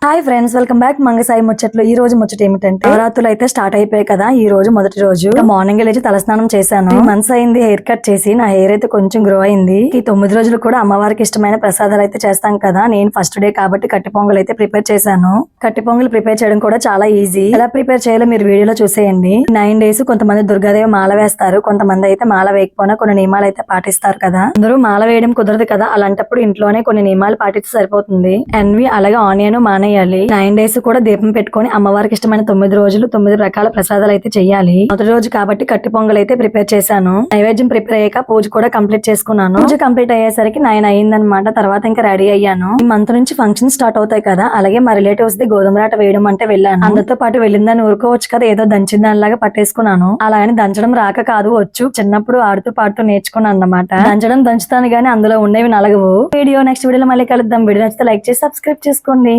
Hi friends, welcome back మంగసాయి ముచ్చట్లు. ఈ రోజు ముచ్చట ఏమిటంటే నవరాత్రులు అయితే స్టార్ట్ అయిపోయాయి కదా. ఈ రోజు మొదటి రోజు మార్నింగ్ లేచి తలస్నానం చేశాను. 3 months అయింది హెయిర్ కట్ చేసి. నా హెయిర్ అయితే కొంచెం గ్రో అయింది. ఈ 9 రోజులు కూడా అమ్మవారికి ఇష్టమైన ప్రసాదాలు అయితే చేస్తాం కదా. నేను ఫస్ట్ డే కాబట్టి కట్టి పొంగల్ అయితే ప్రిపేర్ చేశాను. కట్టి పొంగల్ ప్రిపేర్ చేయడం కూడా చాలా ఈజీ. ఎలా ప్రిపేర్ చేయాలో మీరు వీడియోలో చూసేయండి. 9 days కొంతమంది దుర్గాదేవి మాల వేస్తారు, కొంతమంది అయితే మాల వేయకపోయినా కొన్ని నియమాలు అయితే పాటిస్తారు కదా. అందరూ మాల వేయడం కుదరదు కదా, అలాంటప్పుడు ఇంట్లోనే కొన్ని నియమాలు పాటిస్తే సరిపోతుంది. అండ్ అలాగే ఆనియన్ మానేయాలి. 9 days కూడా దీపం పెట్టుకొని అమ్మవారికి ఇష్టమైన 9 రోజులు 9 రకాల ప్రసాదాలు అయితే చెయ్యాలి. మొదటి రోజు కాబట్టి కట్టి పొంగల్ అయితే ప్రిపేర్ చేశాను. నైవేద్యం ప్రిపేర్ అయ్యాక పూజ కూడా కంప్లీట్ చేసుకున్నాను. పూజ కంప్లీట్ అయ్యేసరికి 9 అయ్యిందనమాట. తర్వాత ఇంకా రెడీ అయ్యాను. ఈ మంత్ నుంచి ఫంక్షన్ స్టార్ట్ అవుతాయి కదా, అలాగే మా రిలేటివ్స్ ది గోధుమ రాట వేయడం అంటే వెళ్ళాను. అందరితో పాటు వెళ్ళిందని ఊరుకోవచ్చు కదా, ఏదో దంచిన దానిలాగా పట్టేసుకున్నాను. అలా అని దంచడం రాక కాదు, వచ్చు. చిన్నప్పుడు ఆడుతూ పాడుతూ నేర్చుకున్నాను అన్నమాట. దంచడం దంచుతాను గానీ అందులో ఉండేవి నలగవు. వీడియో నెక్స్ట్ వీడియోలో మళ్ళీ కలుద్దాం. వీడియో నచ్చితే లైక్ చేసి సబ్స్క్రైబ్ చేసుకోండి.